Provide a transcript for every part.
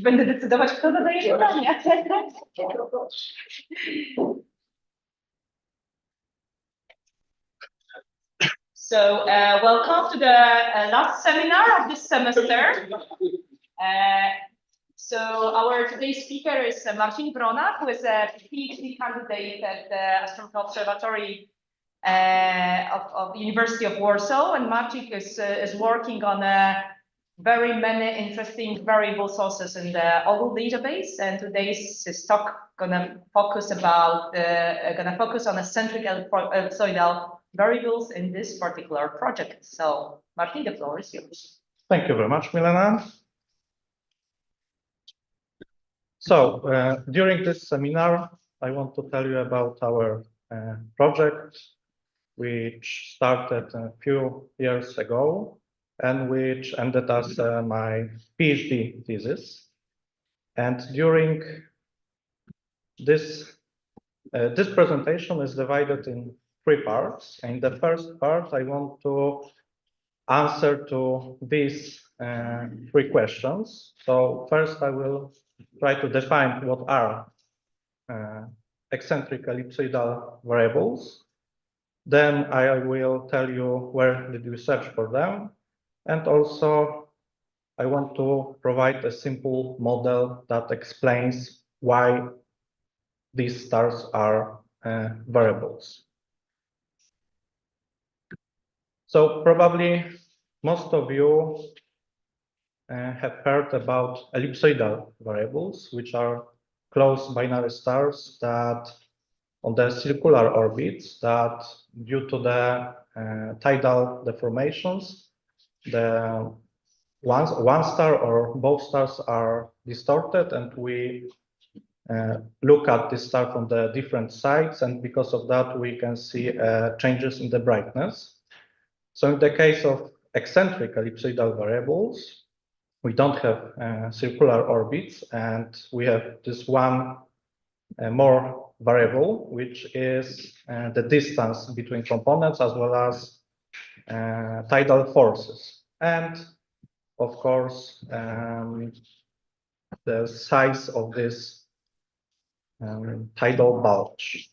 Będę decydować, kto zadaje pytania. So, welcome to the last seminar of this semester. So, our today's speaker is Marcin Wrona, who is a PhD candidate at the Astronomical Observatory of the University of Warsaw, and Marcin is working on very many interesting variable sources in the OGLE database. And today's talk gonna focus on eccentric ellipsoidal variables in this particular project. So, Marcin, the floor is yours. Thank you very much, Milena. So, during this seminar, I want to tell you about our project, which started a few years ago and which ended as my PhD thesis. And during this presentation is divided in 3 parts. In the first part, I want to answer to these 3 questions. So first, I will try to define what are eccentric ellipsoidal variables. Then I will tell you where did we search for them. And also, I want to provide a simple model that explains why these stars are variables. So probably most of you have heard about ellipsoidal variables, which are close binary stars that on the circular orbits that due to the tidal deformations, the one star or both stars are distorted, and we look at this star from the different sides, and because of that we can see changes in the brightness. So in the case of eccentric ellipsoidal variables, we don't have circular orbits, and we have this one more variable, which is the distance between components as well as tidal forces. And of course, the size of this tidal bulge.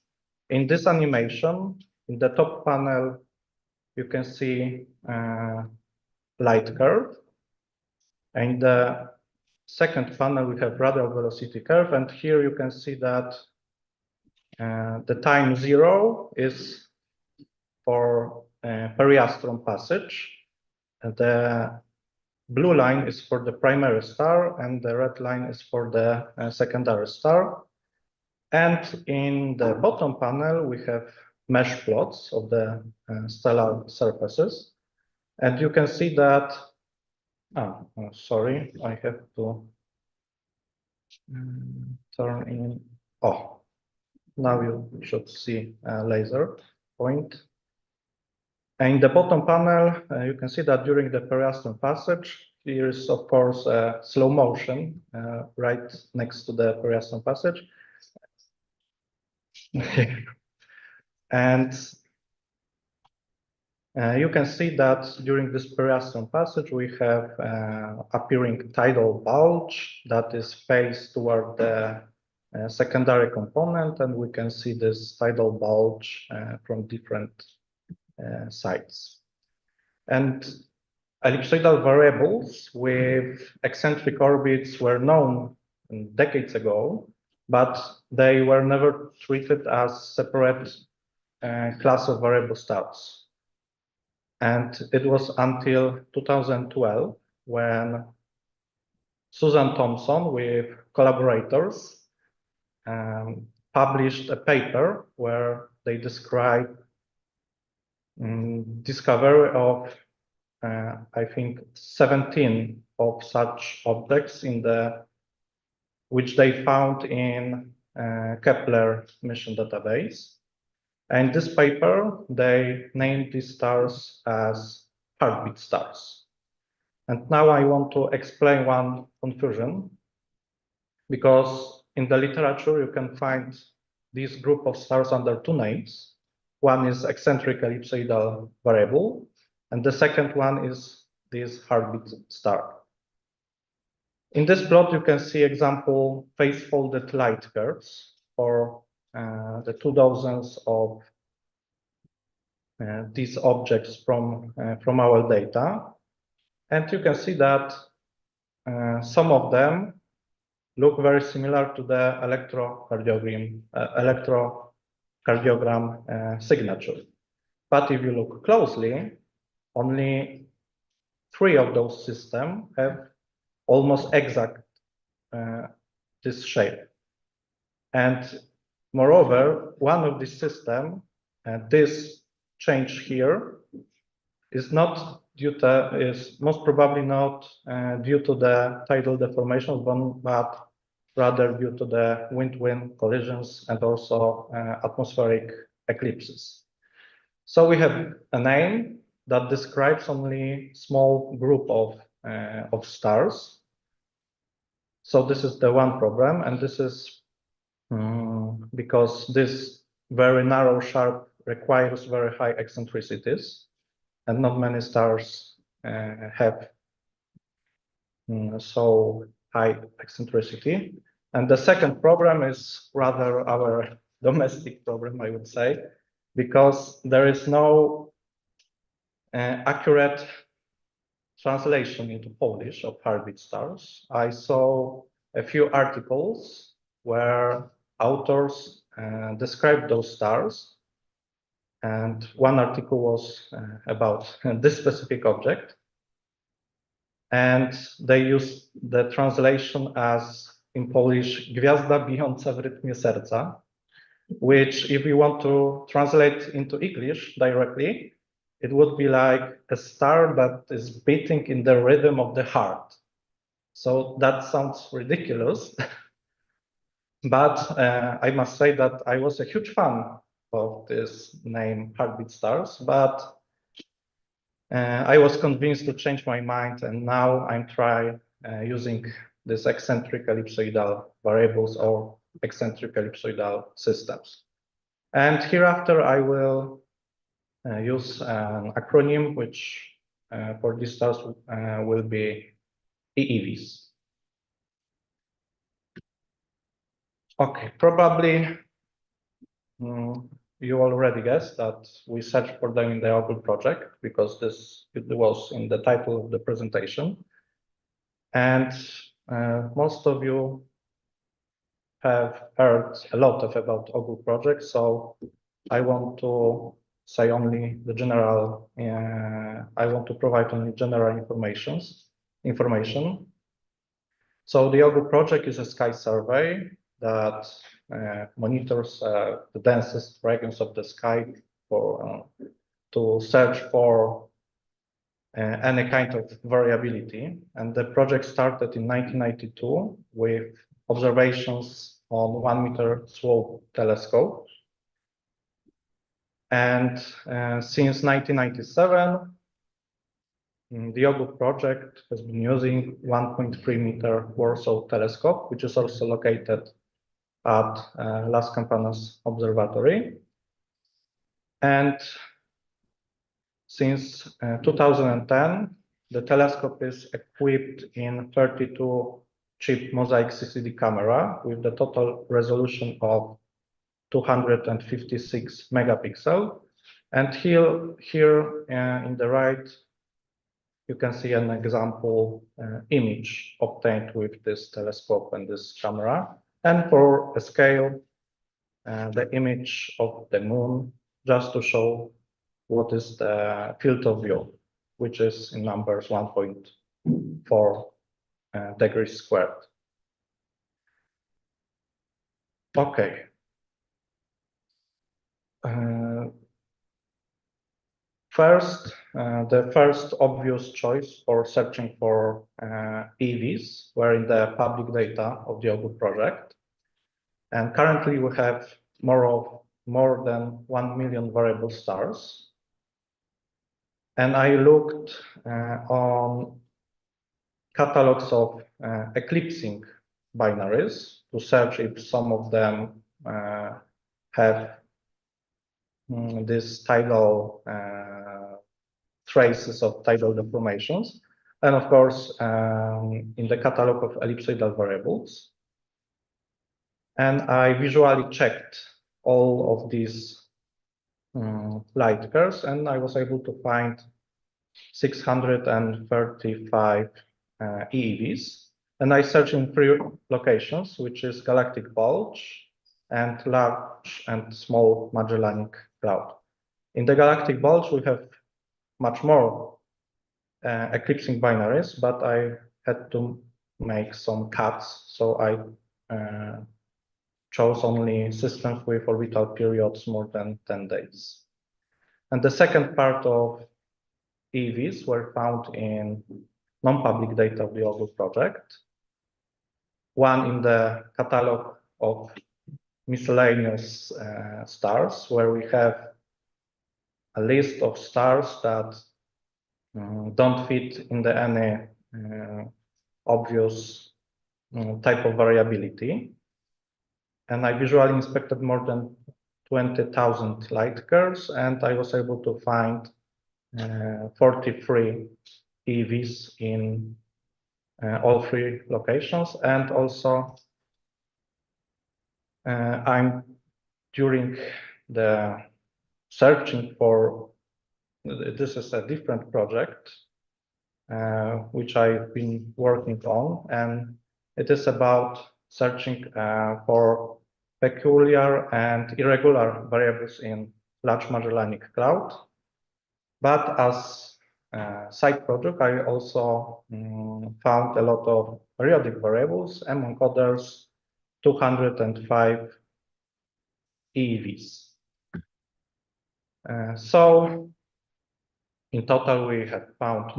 In this animation, in the top panel, you can see light curve. In the second panel, we have radial velocity curve, and here you can see that the time 0 is for periastron passage. The blue line is for the primary star, and the red line is for the secondary star. And in the bottom panel, we have mesh plots of the stellar surfaces. And you can see that, sorry, I have to turn in, now you should see a laser point. And in the bottom panel, you can see that during the periastron passage, here is, of course, slow motion right next to the periastron passage. And you can see that during this periastron passage, we have appearing tidal bulge that is faced toward the secondary component, and we can see this tidal bulge from different sides. And ellipsoidal variables with eccentric orbits were known decades ago, but they were never treated as separate class of variable stars. And it was until 2012 when Susan Thompson with collaborators published a paper where they describe discovery of I think 17 of such objects in which they found in Kepler mission database. And this paper, they named these stars as heartbeat stars. And now I want to explain one confusion, because in the literature you can find this group of stars under two names. One is eccentric ellipsoidal variable, and the second one is this heartbeat star. In this plot, you can see example phase-folded light curves for the 2 dozens of these objects from our data. And you can see that some of them look very similar to the electrocardiogram signature. But if you look closely, only 3 of those systems have almost exact this shape. And moreover, one of these systems, this change here, is most probably not due to the tidal deformation, but rather due to the wind-wind collisions and also atmospheric eclipses. So we have a name that describes only small group of stars. So this is the one problem, and this is because this very narrow sharp requires very high eccentricities, and not many stars have so high eccentricity. And the second problem is rather our domestic problem, I would say, because there is no accurate translation into Polish of heartbeat stars. I saw a few articles where authors described those stars, and one article was about this specific object, and they used the translation as in Polish gwiazda bijąca w rytmie serca, which if you want to translate into English directly, it would be like a star that is beating in the rhythm of the heart. So that sounds ridiculous. But I must say that I was a huge fan of this name, heartbeat stars, but I was convinced to change my mind, and now I'm trying using this eccentric ellipsoidal variables or eccentric ellipsoidal systems. And hereafter I will use an acronym which for these stars will be EEVs. Okay, probably you already guessed that we searched for them in the OGLE project, because it was in the title of the presentation. And most of you have heard a lot about OGLE project, so I want to say only the general, I want to provide only general information. So the OGLE project is a sky survey that monitors the densest regions of the sky to search for any kind of variability. And the project started in 1992 with observations on 1 meter slope telescope. And since 1997, the OGLE project has been using 1.3 meter Warsaw telescope, which is also located at Las Campanas Observatory. And since 2010, the telescope is equipped in 32 chip mosaic CCD camera with the total resolution of 256 megapixel. And here in the right, you can see an example image obtained with this telescope and this camera. And for a scale, the image of the moon, just to show what is the field of view, which is in numbers 1.4 degrees squared. Okay. First, the first obvious choice for searching for EEVs were in the public data of the OGLE project. And currently we have more than 1 million variable stars. And I looked on catalogs of eclipsing binaries to search if some of them have this tidal traces of tidal deformations, and of course in the catalog of ellipsoidal variables. And I visually checked all of these light curves, and I was able to find 635 EEVs. And I searched in 3 locations, which is galactic bulge and large and small Magellanic Cloud. In the galactic bulge, we have much more eclipsing binaries, but I had to make some cuts. So I chose only systems with orbital periods more than 10 days. And the second part of EEVs were found in non-public data of the OGLE project. One in the catalog of miscellaneous stars, where we have a list of stars that don't fit in any obvious type of variability. And I visually inspected more than 20,000 light curves, and I was able to find 43 EEVs in all 3 locations. And also I'm during the searching for, this is a different project which I've been working on, and it is about searching for peculiar and irregular variables in Large Magellanic Cloud. But as a side project, I also found a lot of periodic variables, among others 205 EEVs. So in total, we have found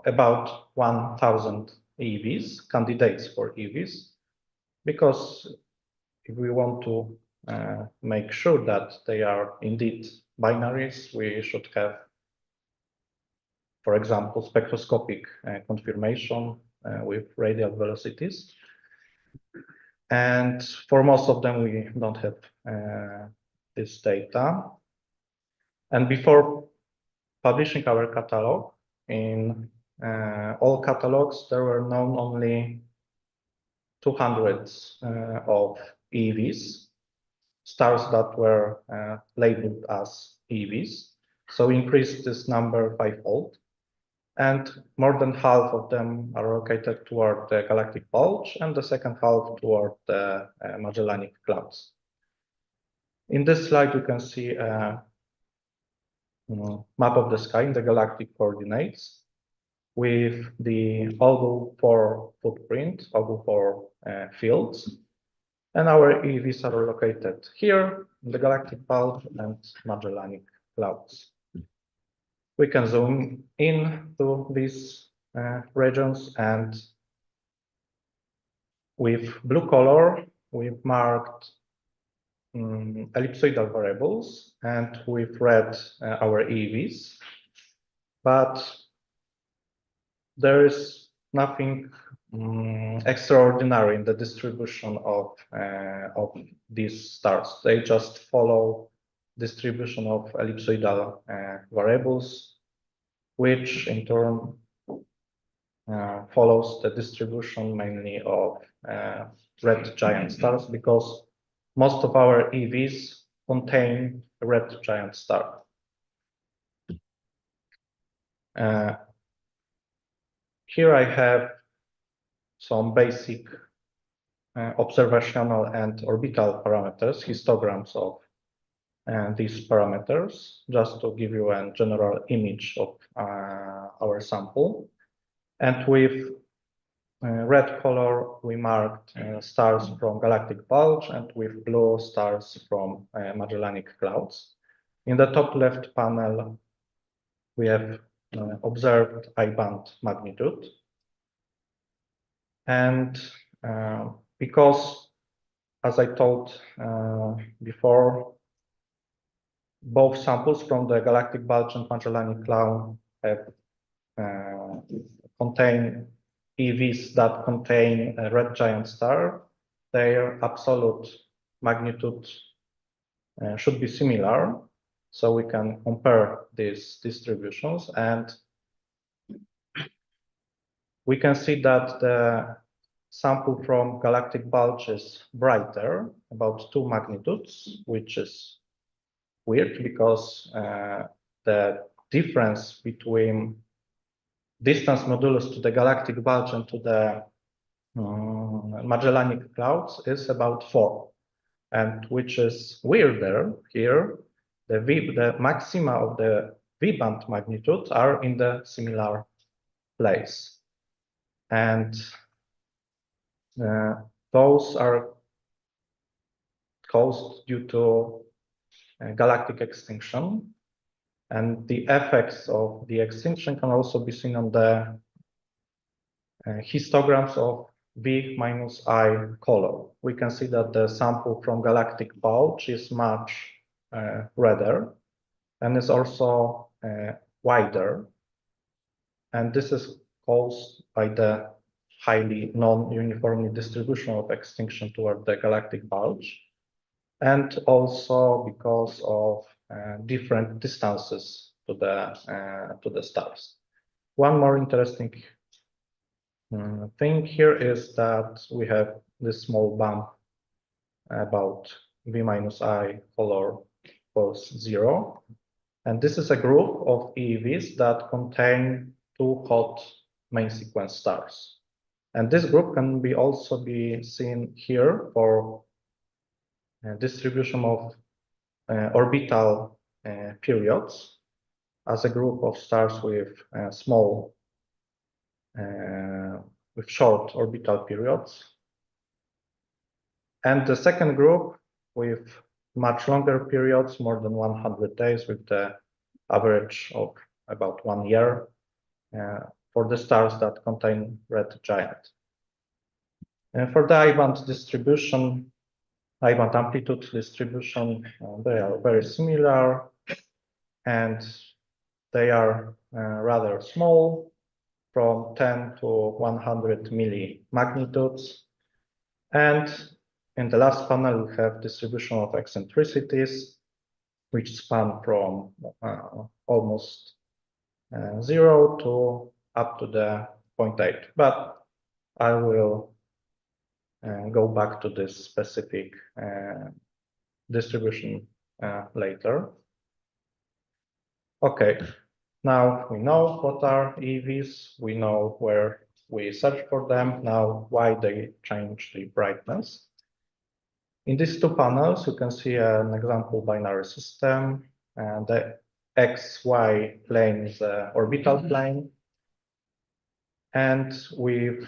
about 1,000 EEVs, candidates for EEVs, because if we want to make sure that they are indeed binaries, we should have, for example, spectroscopic confirmation with radial velocities. And for most of them, we don't have this data. And before publishing our catalog, in all catalogs, there were known only 200 of EEVs, stars that were labeled as EEVs. So increased this number 5-fold. And more than half of them are located toward the galactic bulge, and the second half toward the Magellanic Clouds. In this slide, you can see a map of the sky in the galactic coordinates with the OGLE 4 footprint, OGLE 4 fields. And our EEVs are located here in the galactic bulge and Magellanic Clouds. We can zoom in to these regions, and with blue color, we've marked ellipsoidal variables, and with red our EEVs. But there is nothing extraordinary in the distribution of these stars. They just follow distribution of ellipsoidal variables, which in turn follows the distribution mainly of red giant stars, because most of our EEVs contain a red giant star. Here I have some basic observational and orbital parameters, histograms of these parameters, just to give you a general image of our sample. And with red color, we marked stars from galactic bulge, and with blue stars from Magellanic clouds. In the top left panel, we have observed I-band magnitude. And because, as I told before, both samples from the galactic bulge and Magellanic cloud have contain EEVs that contain a red giant star, their absolute magnitude should be similar. So we can compare these distributions, and we can see that the sample from galactic bulge is brighter, about 2 magnitudes, which is weird because the difference between distance modulus to the galactic bulge and to the Magellanic clouds is about 4. And which is weirder here, the maxima of the V-band magnitude are in the similar place. And those are caused due to galactic extinction. And the effects of the extinction can also be seen on the histograms of V minus I color. We can see that the sample from galactic bulge is much redder and is also wider. And this is caused by the highly non-uniformly distribution of extinction toward the galactic bulge, and also because of different distances to the stars. One more interesting thing here is that we have this small bump about V minus I color equals 0. And this is a group of EEVs that contain 2 hot main sequence stars. And this group can also be seen here for distribution of orbital periods as a group of stars with with short orbital periods. And the second group with much longer periods, more than 100 days, with the average of about 1 year for the stars that contain red giant. And for the I-band distribution, I-band amplitude distribution, they are very similar, and they are rather small, from 10 to 100 milli magnitudes. And in the last panel, we have distribution of eccentricities, which span from almost 0 to up to the 0.8. But I will go back to this specific distribution later. Okay, now we know what are EEVs, we know where we search for them. Now, why they change the brightness. In these 2 panels, you can see an example binary system, and the XY plane is the orbital plane. And with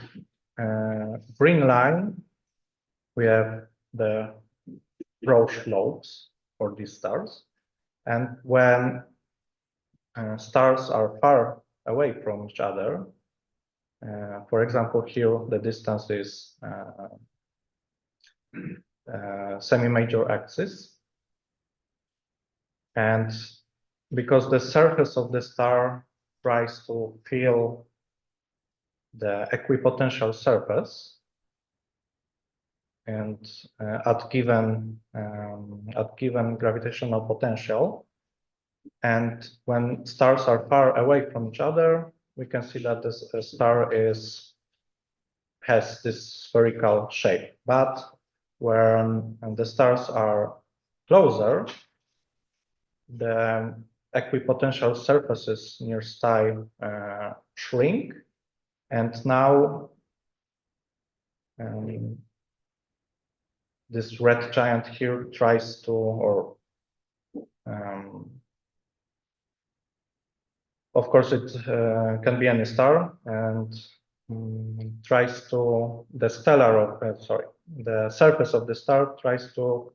green line, we have the Roche lobes for these stars. And when stars are far away from each other, for example, here the distance is semi-major axis. And because the surface of the star tries to fill the equipotential surface, and at given gravitational potential. And when stars are far away from each other, we can see that this star has this spherical shape. But when the stars are closer, the equipotential surfaces near star shrink, and now this red giant here tries to, or of course it can be any star, and tries to, the surface of the star tries to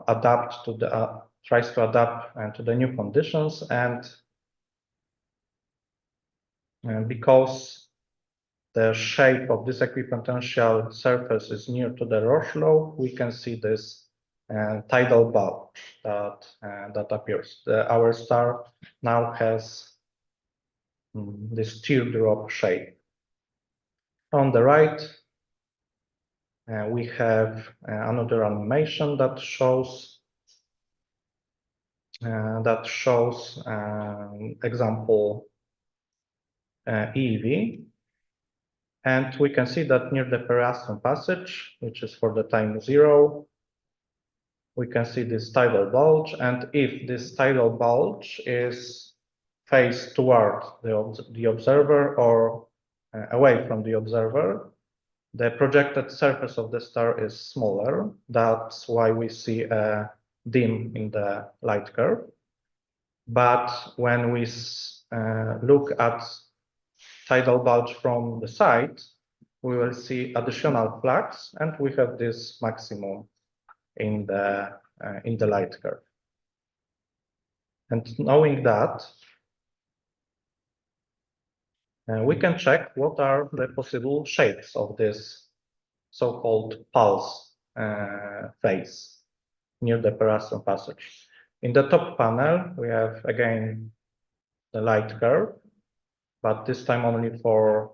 adapt to the new conditions, and because the shape of this equipotential surface is near to the Roche law, we can see this tidal bulge that appears. Our star now has this teardrop shape. On the right, we have another animation that shows example EEV. And we can see that near the periastron passage, which is for the time 0, we can see this tidal bulge. And if this tidal bulge is faced toward the observer or away from the observer, the projected surface of the star is smaller. That's why we see a dim in the light curve. But when we look at tidal bulge from the side, we will see additional flux, and we have this maximum in the light curve. And knowing that, we can check what are the possible shapes of this so-called pulse phase near the periastron passage. In the top panel, we have again the light curve, but this time only for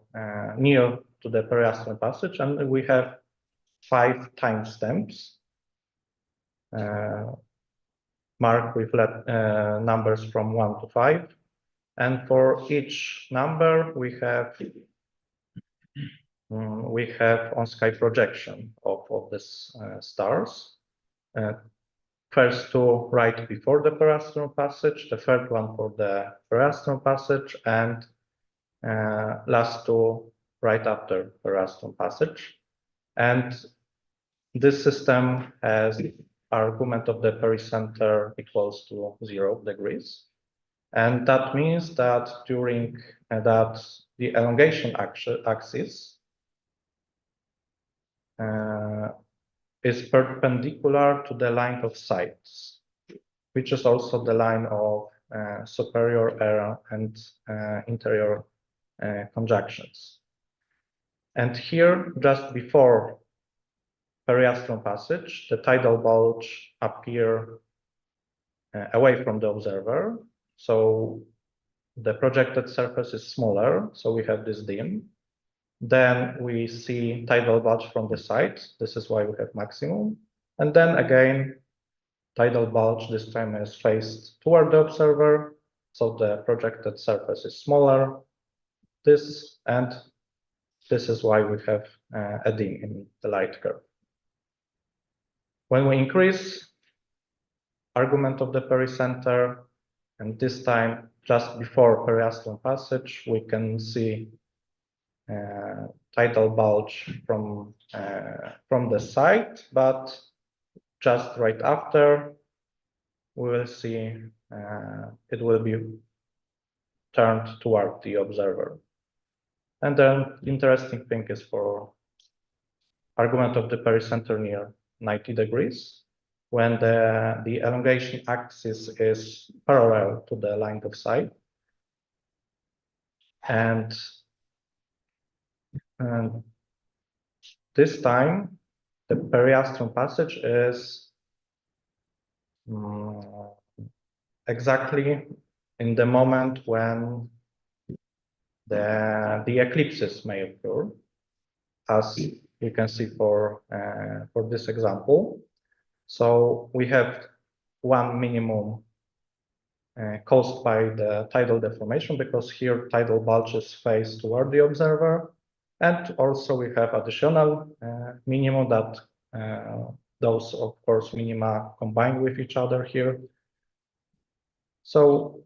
near to the periastron passage, and we have 5 timestamps marked with numbers from 1 to 5. And for each number, we have on-sky projection of these stars. First 2 right before the periastron passage, the third one for the periastron passage, and last 2 right after periastron passage. And this system has argument of the pericenter equals to 0 degrees. And that means that during that the elongation axis is perpendicular to the line of sight, which is also the line of superior error and interior conjunctions. And here, just before periastron passage, the tidal bulge appear away from the observer. So the projected surface is smaller, so we have this dim. Then we see tidal bulge from the side. This is why we have maximum. And then again, tidal bulge this time is faced toward the observer, so the projected surface is smaller. This is why we have a dim in the light curve. When we increase argument of the pericenter, and this time just before periastron passage, we can see tidal bulge from the side, but just right after, we will see it will be turned toward the observer. And then interesting thing is for argument of the pericenter near 90 degrees, when the elongation axis is parallel to the line of sight. And this time, the periastron passage is exactly in the moment when the eclipses may occur, as you can see for this example. So we have one minimum caused by the tidal deformation, because here tidal bulges face toward the observer. And also we have additional minimum that those, of course, minima combine with each other here. So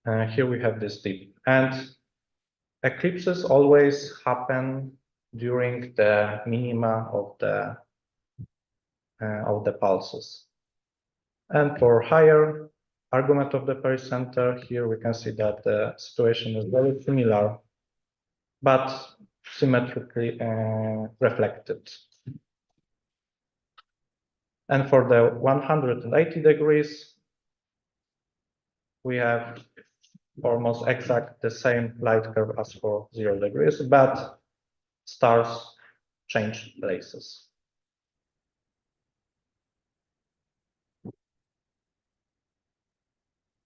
here we have this dip. And eclipses always happen during the minima of the pulses. And for higher argument of the pericenter, here we can see that the situation is very similar, but symmetrically reflected. And for the 180 degrees, we have almost exact the same light curve as for 0 degrees, but stars change places.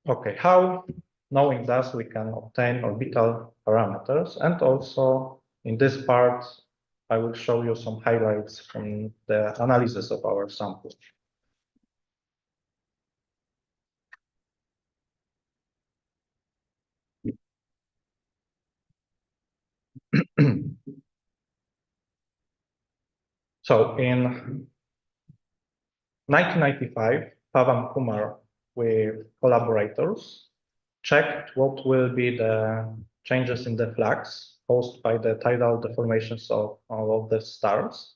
Okay, how, knowing that, we can obtain orbital parameters, and also in this part, I will show you some highlights from the analysis of our sample. So in 1995, Pavan Kumar with collaborators checked what will be the changes in the flux caused by the tidal deformations of all of the stars.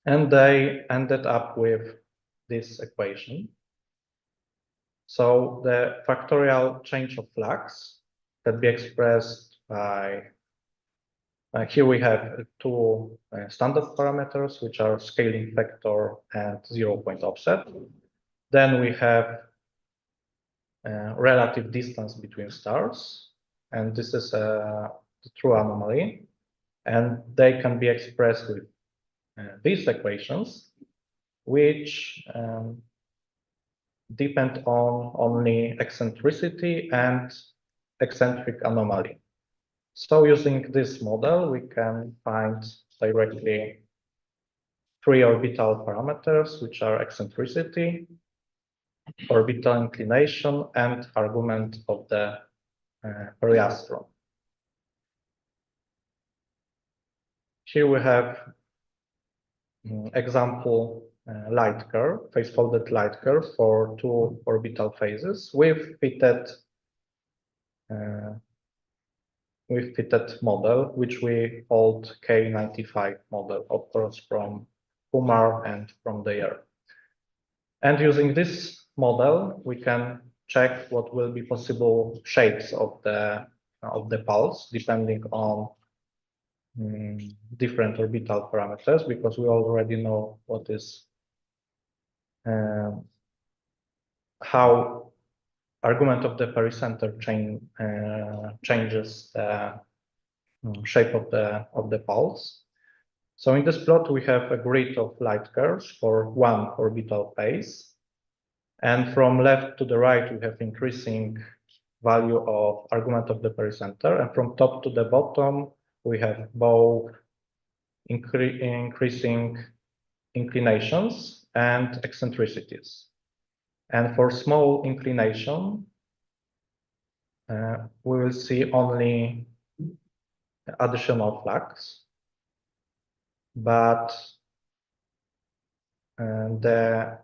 And they ended up with this equation. So the factorial change of flux can be expressed by, here we have two standard parameters, which are scaling factor and 0-point offset. Then we have relative distance between stars, and this is a true anomaly, and they can be expressed with these equations, which depend on only eccentricity and eccentric anomaly. So using this model, we can find directly three orbital parameters, which are eccentricity, orbital inclination, and argument of the periastron. Here we have example light curve, phase-folded light curve for two orbital phases with fitted model, which we called K95 model, of course, from Kumar and from the year. And using this model, we can check what will be possible shapes of the pulse, depending on different orbital parameters, because we already know what is how argument of the pericenter changes the shape of the pulse. So in this plot, we have a grid of light curves for one orbital phase. And from left to the right, we have increasing value of argument of the pericenter. And from top to the bottom, we have both increasing inclinations and eccentricities. And for small inclination, we will see only additional flux. But the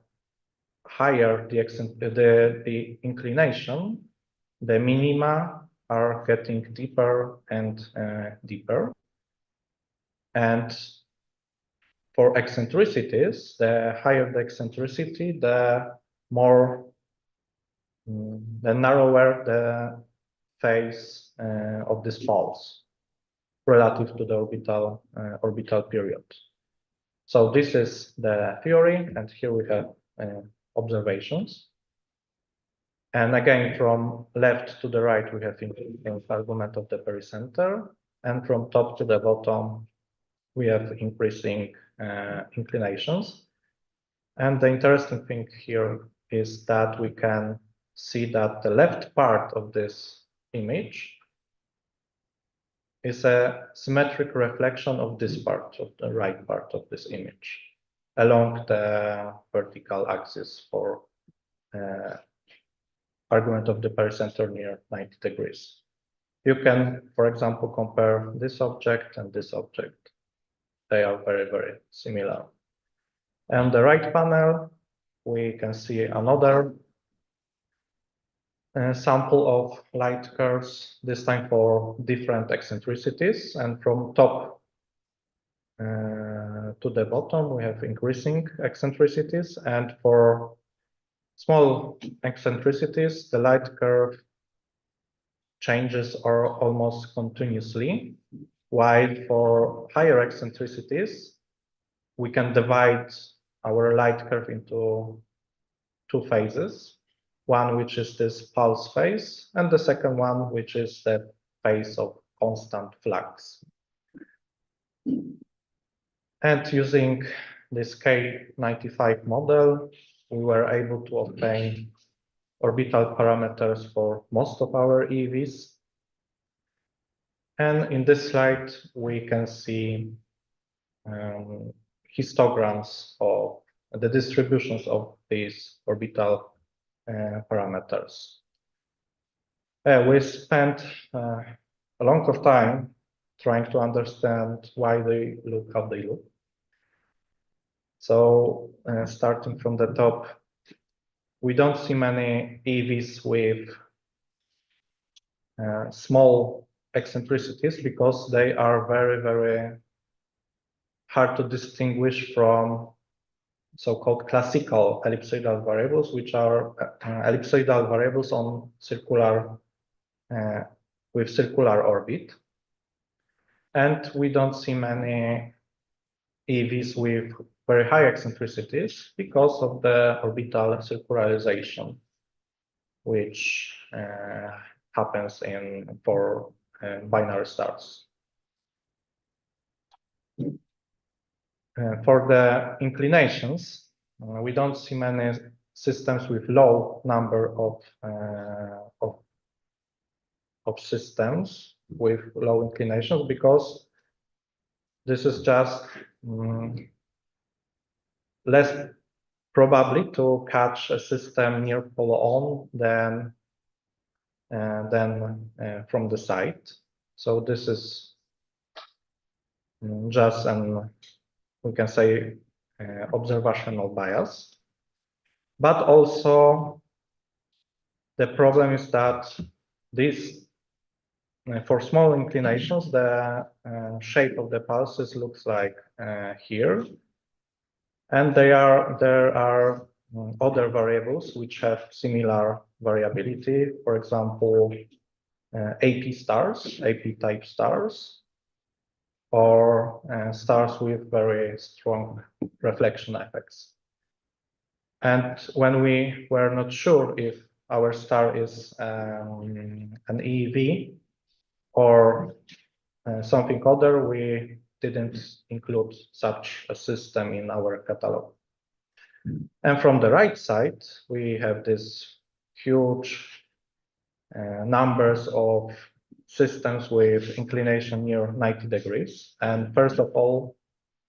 higher the inclination, the minima are getting deeper and deeper. And for eccentricities, the higher the eccentricity, the narrower the phase of this pulse relative to the orbital period. So this is the theory, and here we have observations. And again, from left to the right, we have argument of the pericenter, and from top to the bottom, we have increasing inclinations. And the interesting thing here is that we can see that the left part of this image is a symmetric reflection of this part, of the right part of this image, along the vertical axis for argument of the pericenter near 90 degrees. You can, for example, compare this object and this object. They are very, very similar. And the right panel, we can see another sample of light curves, this time for different eccentricities. And from top to the bottom, we have increasing eccentricities. And for small eccentricities, the light curve changes are almost continuously, while for higher eccentricities, we can divide our light curve into two phases. One which is this pulse phase, and the second one which is the phase of constant flux. And using this K95 model, we were able to obtain orbital parameters for most of our EEVs. And in this slide, we can see histograms of the distributions of these orbital parameters. We spent a long of time trying to understand why they look how they look. So starting from the top, we don't see many EEVs with small eccentricities because they are very, very hard to distinguish from so-called classical ellipsoidal variables, which are ellipsoidal variables on circular with circular orbit. And we don't see many EEVs with very high eccentricities because of the orbital circularization, which happens for binary stars. For the inclinations, we don't see many systems with low number of systems with low inclinations, because this is just less probably to catch a system near pole on than from the side. So this is just an, we can say, observational bias. But also the problem is that this, for small inclinations, the shape of the pulses looks like here. And there are other variables which have similar variability. For example, AP stars, AP type stars, or stars with very strong reflection effects. And when we were not sure if our star is an EEV or something other, we didn't include such a system in our catalog. And from the right side, we have this huge numbers of systems with inclination near 90 degrees. And first of all,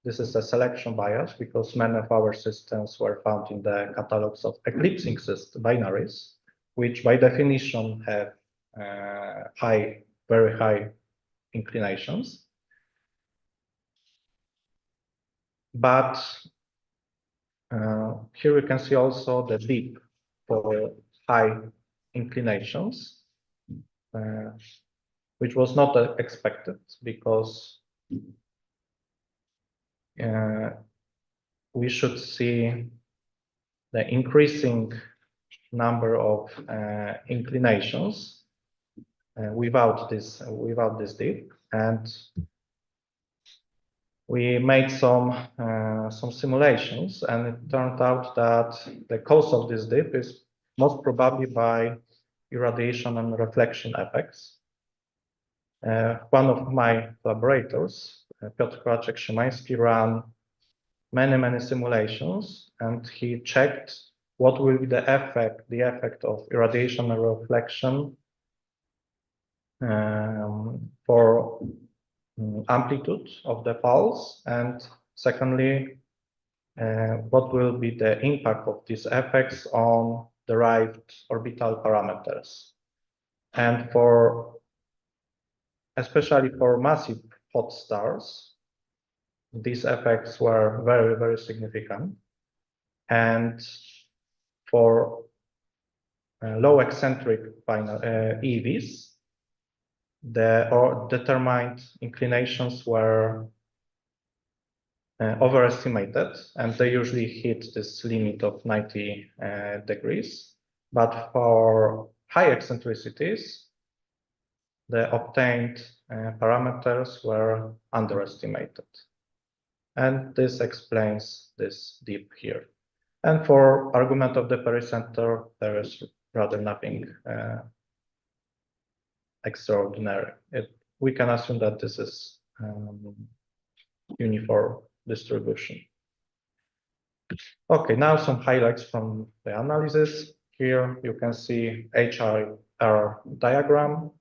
this is a selection bias because many of our systems were found in the catalogs of eclipsing binaries, which by definition have very high inclinations. But here we can see also the dip for high inclinations, which was not expected because we should see the increasing number of inclinations without this dip. And we made some simulations, and it turned out that the cause of this dip is most probably by irradiation and reflection effects. One of my collaborators, Piotr Kołaczek-Szymański, ran many simulations, and he checked what will be the effect of irradiation and reflection for amplitude of the pulse, and secondly, what will be the impact of these effects on derived orbital parameters. And especially for massive hot stars, these effects were very, very significant. And for low eccentric EEVs, the determined inclinations were overestimated, and they usually hit this limit of 90 degrees. But for high eccentricities, the obtained parameters were underestimated. And this explains this dip here. And for argument of the pericenter, there is rather nothing extraordinary. We can assume that this is uniform distribution. Okay, now some highlights from the analysis. Here you can see HIR diagram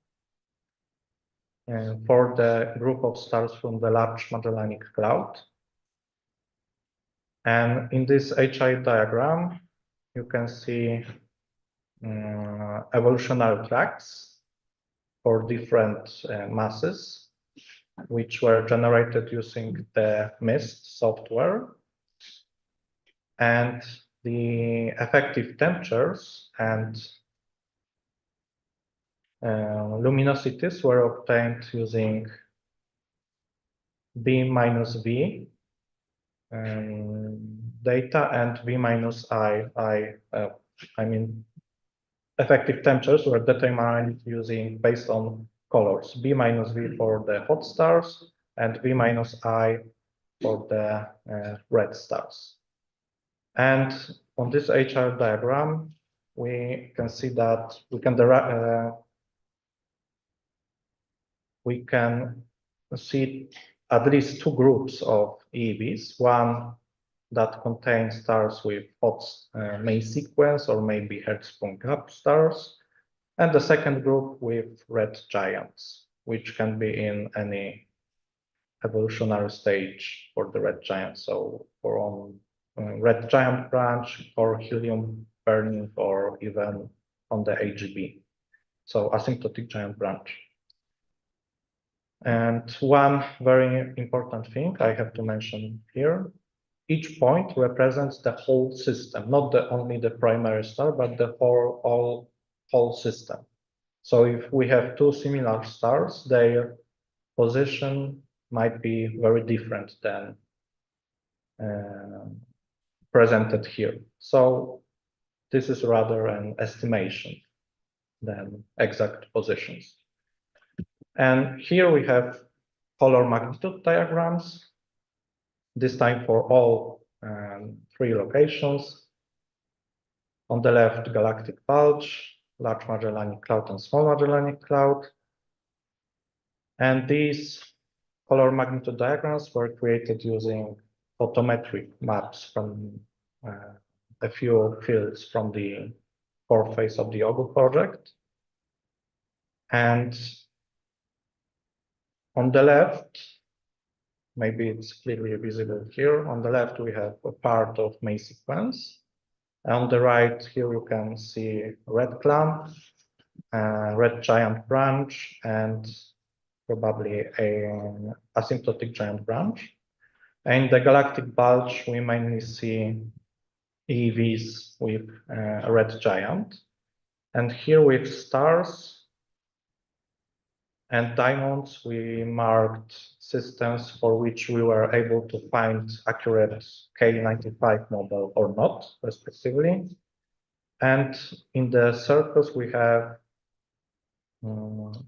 for the group of stars from the Large Magellanic Cloud. And in this HI diagram, you can see evolutionary tracks for different masses, which were generated using the MIST software. And the effective temperatures and luminosities were obtained using B minus V data and V minus I. I mean, effective temperatures were determined using based on colors, B minus V for the hot stars and V minus I for the red stars. And on this HR diagram, we can see that we can see at least two groups of EEVs, one that contains stars with hot main sequence or maybe Hertzsprung-gap stars, and the second group with red giants, which can be in any evolutionary stage for the red giant. So for on red giant branch or helium burning or even on the AGB, so asymptotic giant branch. And one very important thing I have to mention here, each point represents the whole system, not only the primary star, but the whole system. So if we have two similar stars, their position might be very different than presented here. So this is rather an estimation than exact positions. And here we have color magnitude diagrams, this time for all three locations. On the left, galactic bulge, Large Magellanic Cloud and Small Magellanic Cloud. And these color magnitude diagrams were created using photometric maps from a few fields from the core phase of the OGLE project. And on the left, maybe it's clearly visible here, on the left we have a part of main sequence. On the right here you can see red clamp, red giant branch, and probably an asymptotic giant branch. In the galactic bulge, we mainly see EEVs with a red giant. And here with stars and diamonds, we marked systems for which we were able to find accurate K95 model or not, respectively. And in the circles, we have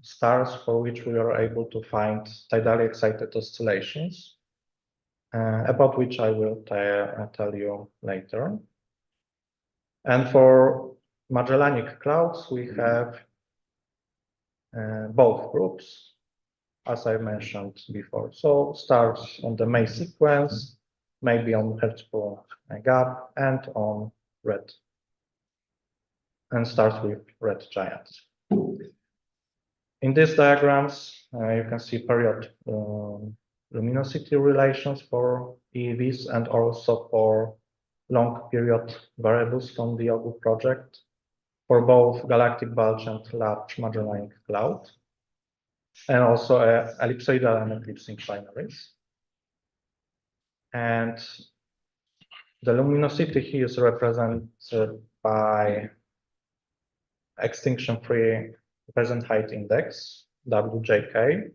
stars for which we are able to find tidally excited oscillations, about which I will tell you later. And for Magellanic clouds, we have both groups, as I mentioned before. So stars on the main sequence, maybe on Hertzsprung-gap and on red, and stars with red giants. In these diagrams, you can see period luminosity relations for EEVs and also for long period variables from the OGLE project for both galactic bulge and large Magellan cloud, and also ellipsoidal and eclipsing primaries. And the luminosity here is represented by extinction-free present height index, WJK,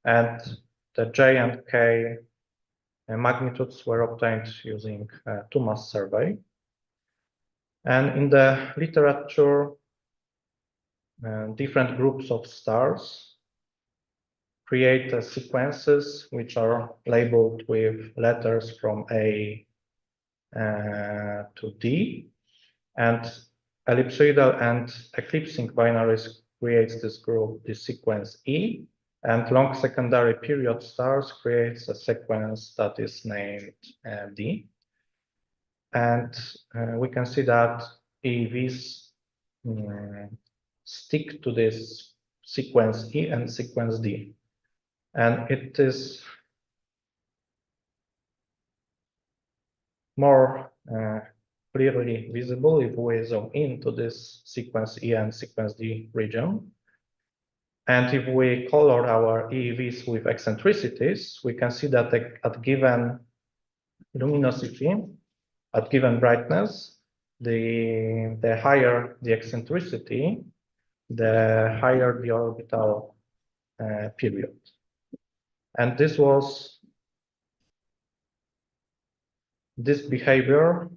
and the J and K magnitudes were obtained using a two-mass survey. And in the literature, different groups of stars create sequences which are labeled with letters from A to D, and ellipsoidal and eclipsing binaries creates this group, this sequence E, and long secondary period stars creates a sequence that is named D. And we can see that EEVs stick to this sequence E and sequence D. And it is more clearly visible if we zoom into this sequence E and sequence D region. And if we color our EEVs with eccentricities, we can see that at given luminosity, at given brightness, the higher the eccentricity, the higher the orbital period. And this behavior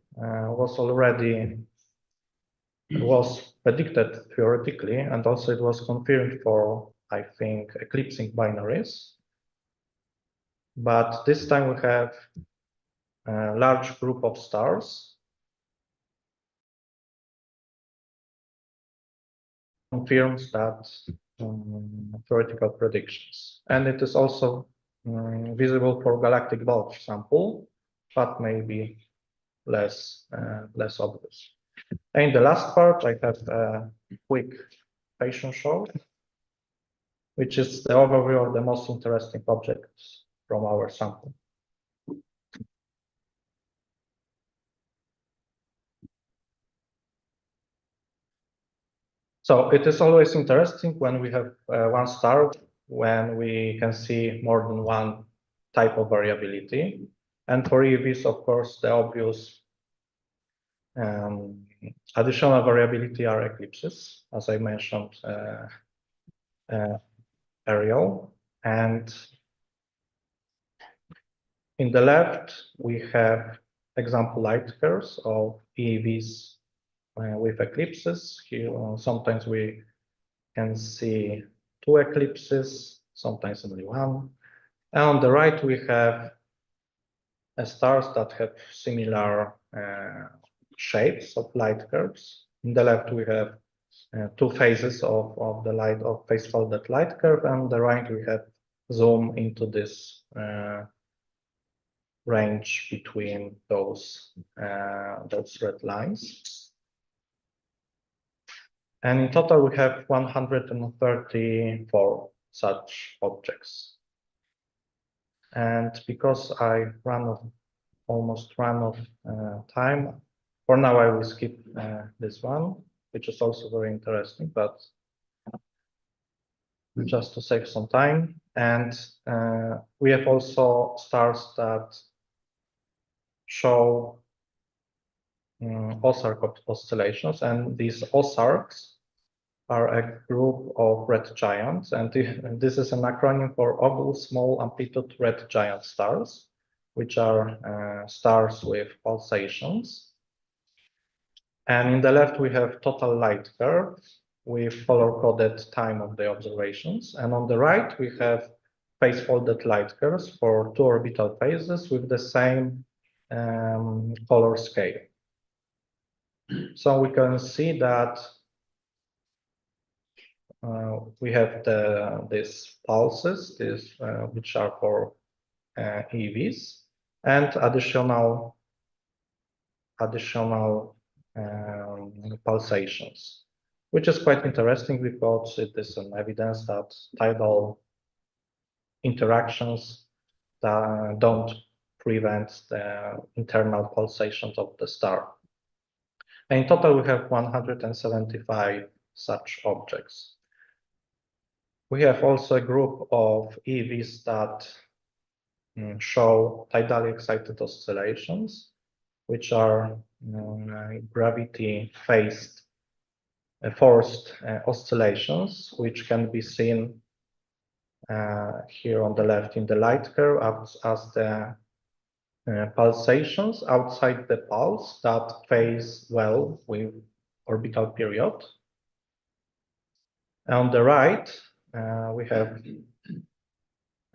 was predicted theoretically, and also it was confirmed for, I think, eclipsing binaries. But this time we have a large group of stars confirms that theoretical predictions. And it is also visible for galactic bulge sample, but maybe less obvious. In the last part, I have a quick patient show, which is the overview of the most interesting objects from our sample. So it is always interesting when we have one star, when we can see more than one type of variability. And for EEVs, of course, the obvious additional variability are eclipses, as I mentioned earlier. And in the left, we have example light curves of EEVs with eclipses. Here, sometimes we can see two eclipses, sometimes only one. And on the right, we have stars that have similar shapes of light curves. In the left, we have two phases of the light of phase-folded light curve, and on the right, we have zoom into this range between those red lines. And in total, we have 134 such objects. And because I almost ran out of time, for now I will skip this one, which is also very interesting, but just to save some time. And we have also stars that show Ozark oscillations, and these Ozarks are a group of red giants, and this is an acronym for OGLE small amplitude red giant stars, which are stars with pulsations. And in the left, we have total light curve with color-coded time of the observations. And on the right, we have phase-folded light curves for two orbital phases with the same color scale. So we can see that we have these pulses, which are for EEVs, and additional pulsations. which is quite interesting because it is an evidence that tidal interactions that don't prevent the internal pulsations of the star. And in total, we have 175 such objects. We have also a group of EEVs that show tidally excited oscillations, which are gravity-phased forced oscillations, which can be seen here on the left in the light curve as the pulsations outside the pulse that phase well with orbital period. On the right, we have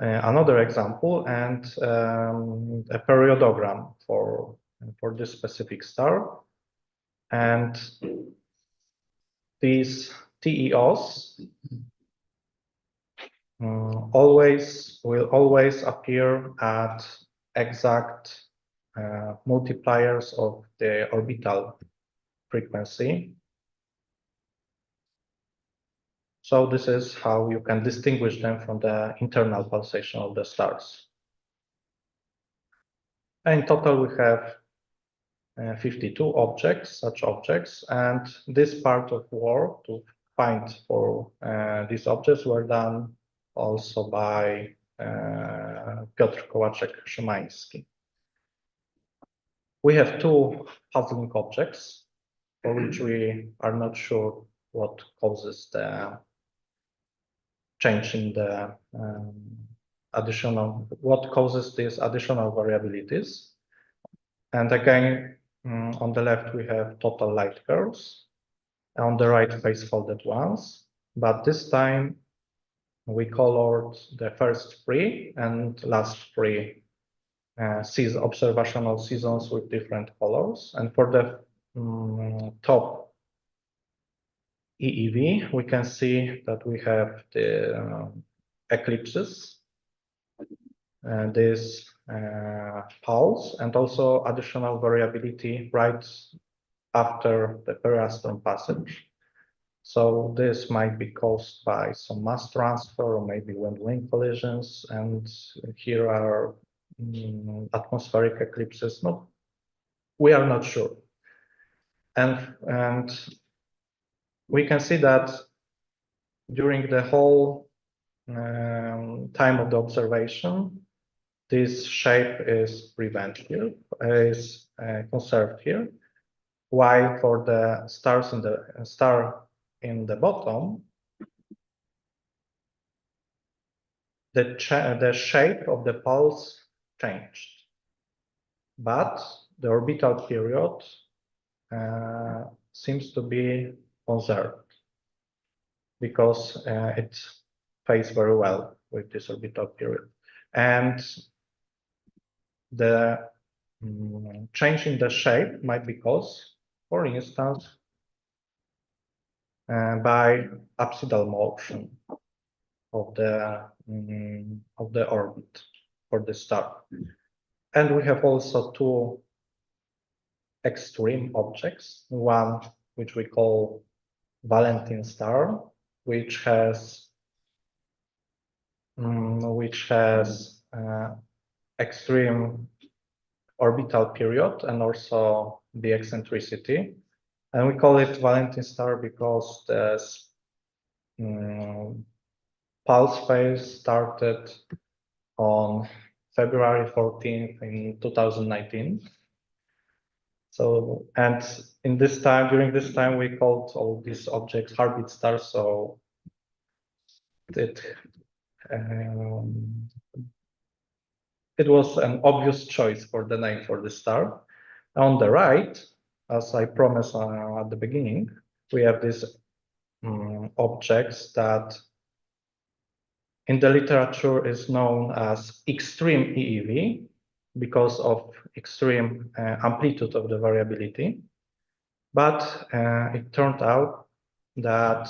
another example and a periodogram for this specific star. And these TEOs will always appear at exact multipliers of the orbital frequency. So this is how you can distinguish them from the internal pulsation of the stars. And in total, we have 52 objects, such objects, and this part of work to find for these objects were done also by Piotr Kołaczek-Szymański. We have two puzzling objects for which we are not sure what causes the change in the what causes these additional variabilities. And again, on the left, we have total light curves. On the right, phase-folded ones. But this time, we colored the first three and last three observational seasons with different colors. And for the top EEV, we can see that we have the eclipses, this pulse, and also additional variability right after the periastron passage. So this might be caused by some mass transfer or maybe wind-wing collisions. And here are atmospheric eclipses. No, we are not sure. And we can see that during the whole time of the observation, this shape is conserved here. While for the stars in the star in the bottom, the shape of the pulse changed, but the orbital period seems to be conserved because it fits very well with this orbital period. And the change in the shape might be caused, for instance, by apsidal motion of the orbit for the star. And we have also two extreme objects. One which we call Valentin star, which has extreme orbital period and also the eccentricity. And we call it Valentin star because the pulse phase started on February 14th in 2019. So, and during this time, we called all these objects heartbeat stars. So it was an obvious choice for the name for the star. On the right, as I promised at the beginning, we have these objects that in the literature is known as extreme EEV because of extreme amplitude of the variability. But it turned out that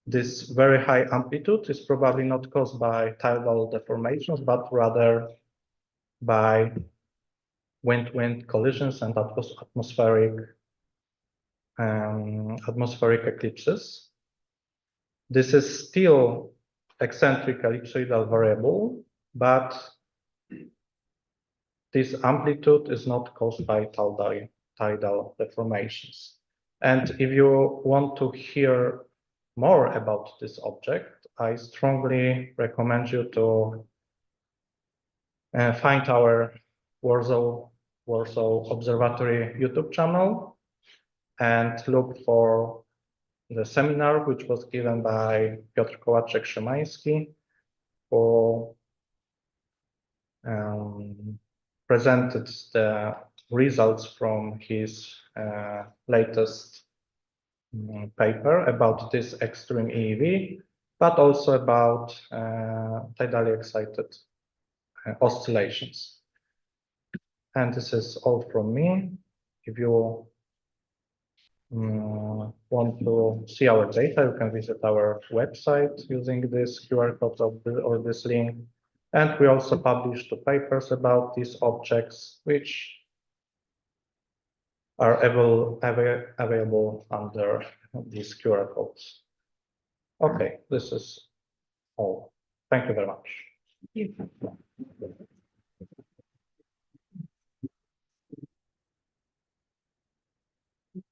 this very high amplitude is probably not caused by tidal deformations, but rather by wind-wind collisions and atmospheric atmospheric eclipses. This is still eccentric ellipsoidal variable, but this amplitude is not caused by tidal deformations. And if you want to hear more about this object, I strongly recommend you to find our Warsaw Observatory YouTube channel and look for the seminar which was given by Piotr Kołaczek-Szymański, who presented the results from his latest paper about this extreme EEV, but also about tidally excited oscillations. And this is all from me. If you want to see our data, you can visit our website using this QR code or this link. And we also published two papers about these objects, which are available under these QR codes. Okay, this is all. Thank you very much.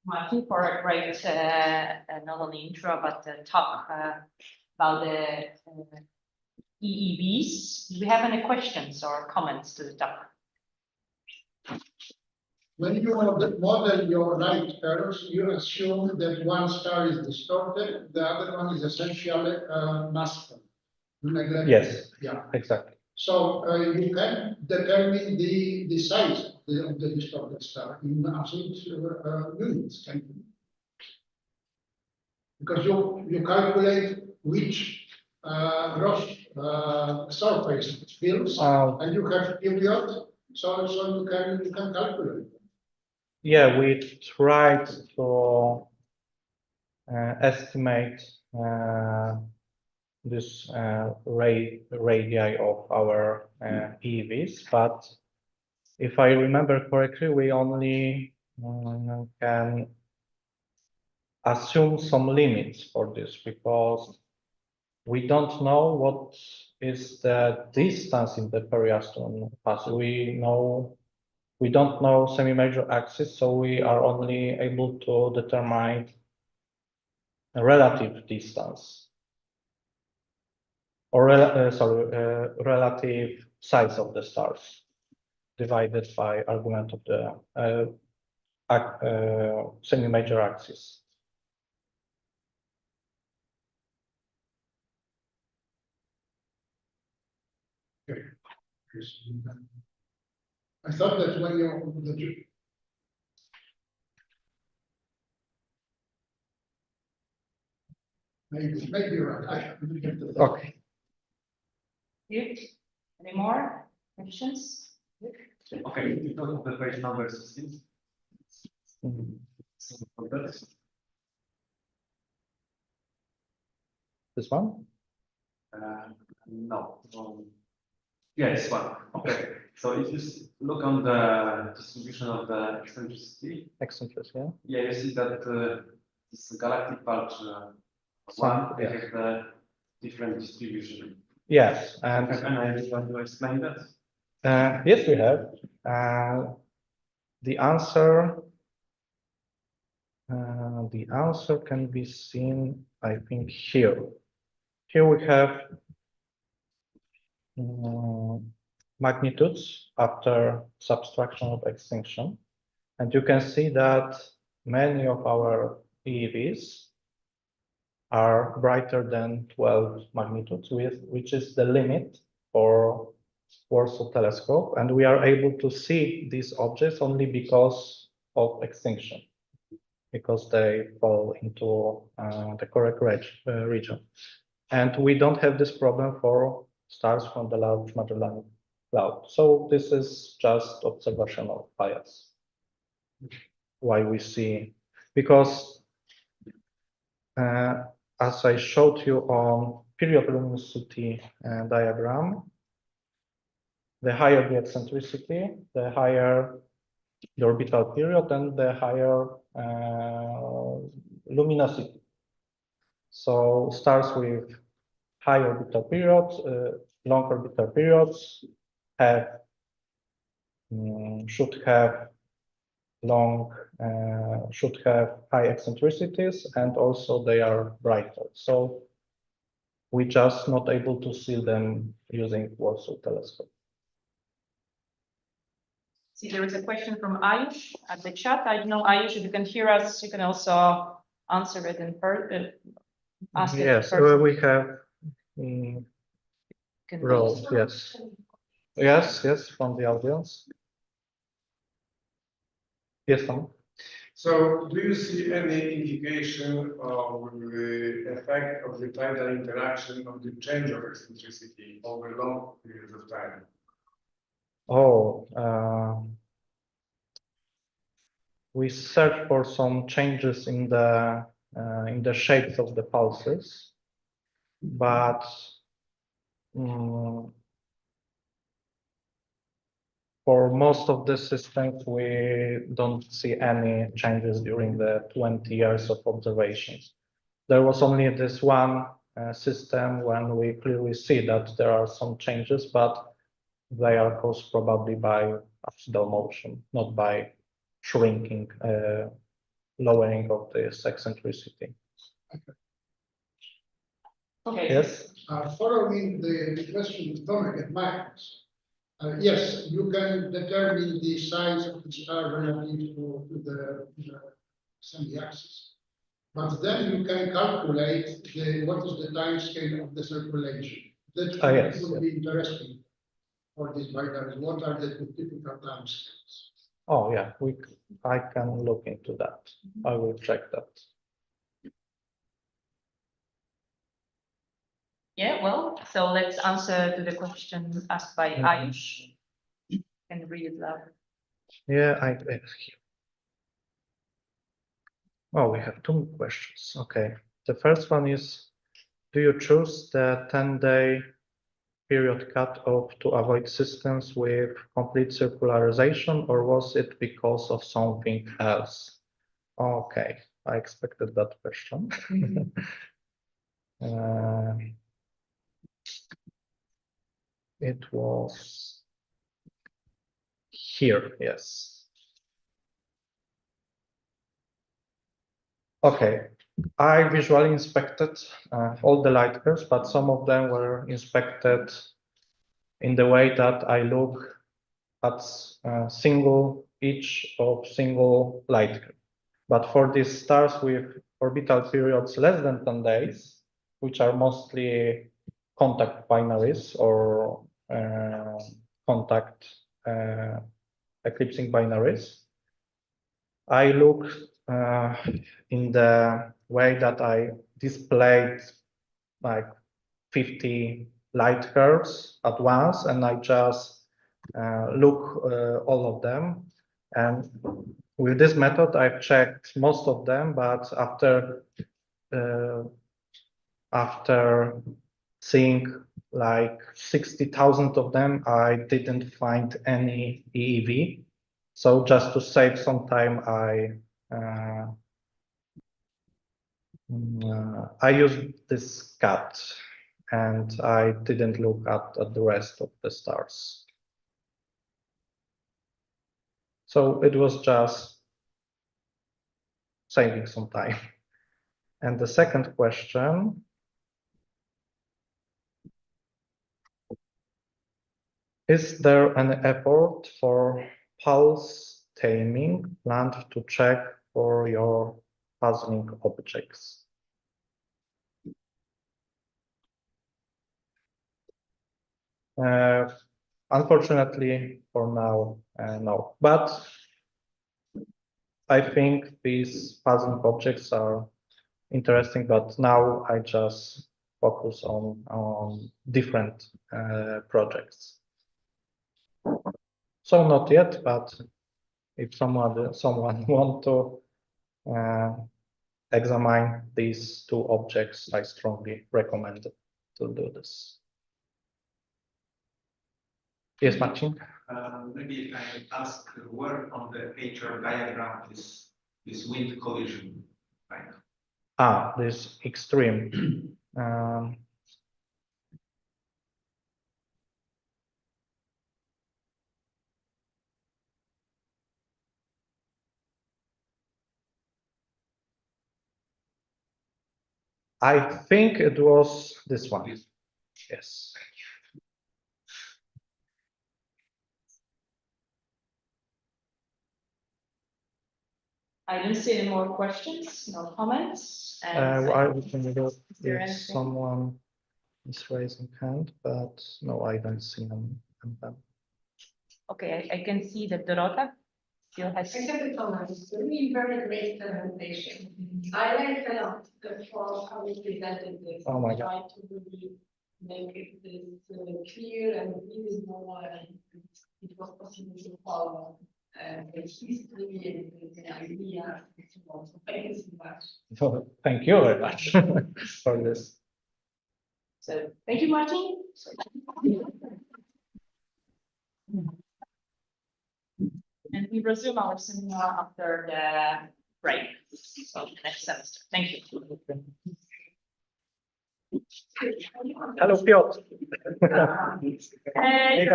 Marcin, for a great, not only intro, but talk about the EEVs. Do we have any questions or comments to the talk? When you model your light curves, you assume that one star is distorted, the other one is essentially masked. Yes, yeah, exactly. So you can determine the size of the distorted star in absolute units, can you? Because you calculate which surface it fills, and you have period, so you can calculate. Yeah, we tried to estimate this radii of our EEVs, but if I remember correctly, we only can assume some limits for this because we don't know what is the distance in the periastron path. We don't know semi-major axis, so we are only able to determine a relative distance or relative size of the stars divided by argument of the semi-major axis. Okay. I thought that when maybe you're right. Okay. Good. Any more questions? Okay, because of the page number 16. This one? No. Yes, one. Okay. So if you look on the distribution of the eccentricity, Yeah. yeah, you see that this galactic part one, they have the different distribution. Yes, and I want to explain that. yes, we have. The answer can be seen, I think, here. Here we have magnitudes after subtraction of extinction. And you can see that many of our EEVs are brighter than 12 magnitudes, which is the limit for Warsaw telescope. And we are able to see these objects only because of extinction, because they fall into the correct region. And we don't have this problem for stars from the Large Magellan Cloud. So this is just observational bias. Why we see, because as I showed you on period luminosity diagram, the higher the eccentricity, the higher the orbital period and the higher luminosity. So stars with high orbital periods, long orbital periods should have high eccentricities, and also they are brighter. So we just not able to see them using Warsaw telescope. See, there is a question from Ayush at the chat. I don't know, Ayush, if you can hear us, you can also answer it in person. Yes, we have Rose, yes. Yes, from the audience. Yes, Tom. So, do you see any indication of the effect of the tidal interaction of the change of eccentricity over long periods of time? Oh, we search for some changes in the shapes of the pulses, but for most of the systems, we don't see any changes during the 20 years of observations. There was only this one system when we clearly see that there are some changes, but they are caused probably by tidal motion, not by shrinking, lowering of this eccentricity. Okay. Yes? Following the question of Tomek and Magnus, yes, you can determine the size of the star relative to the semi-axis. But then you can calculate what is the time scale of the circulation. That Yes, would be interesting for this binaries. What are the typical time scales? Oh yeah, I can look into that. I will check that. Yeah, well, so let's answer to the question asked by Ayush. Can read it loud. Yeah, oh, we have two questions. Okay. The first one is, do you choose the 10-day period cutoff to avoid systems with complete circularization, or was it because of something else? Okay, I expected that question. It was here, yes. Okay, I visually inspected all the light curves, but some of them were inspected in the way that I look at each single light curve. But for these stars with orbital periods less than 10 days, which are mostly contact binaries or contact eclipsing binaries, I look in the way that I displayed like 50 light curves at once, and I just look all of them. And with this method, I've checked most of them, but after seeing like 60,000 of them, I didn't find any EEV. So just to save some time, I used this cut, and I didn't look at the rest of the stars. So it was just saving some time. And the second question, is there an effort for pulse taming planned to check for your puzzling objects? Unfortunately, for now, no. But I think these puzzling objects are interesting, but now I just focus on different projects. So not yet, but if someone want to examine these two objects, I strongly recommend to do this. Yes, Marcin? Maybe I ask where on the HR diagram is this wind collision, right? This extreme. I think it was this one. Yes. I don't see any more questions, no comments. And I was wondering there if anything? someone is raising hand, but no, I don't see them. Okay, I can see that Dorota still has. Thank you, Thomas. Really very great presentation. I learned a lot for how we presented this. Oh my God. Try to really make it this clear and visible, and it was possible to follow the history and the idea. So thank you so much. So, thank you very much for this. So thank you, Martin. And we resume our seminar after the break, so next semester. Thank you. Hello, Piotr. Hey.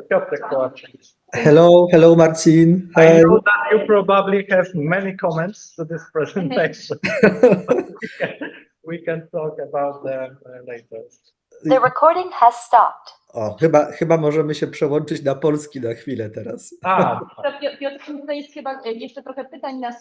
Piotr Kowalczyk. Hello, Marcin. I Hi. know that you probably have many comments to this presentation. We can talk about them later. The recording has stopped. O, chyba możemy się przełączyć na polski na chwilę teraz. Piotr, tutaj jest chyba jeszcze trochę pytań na sam.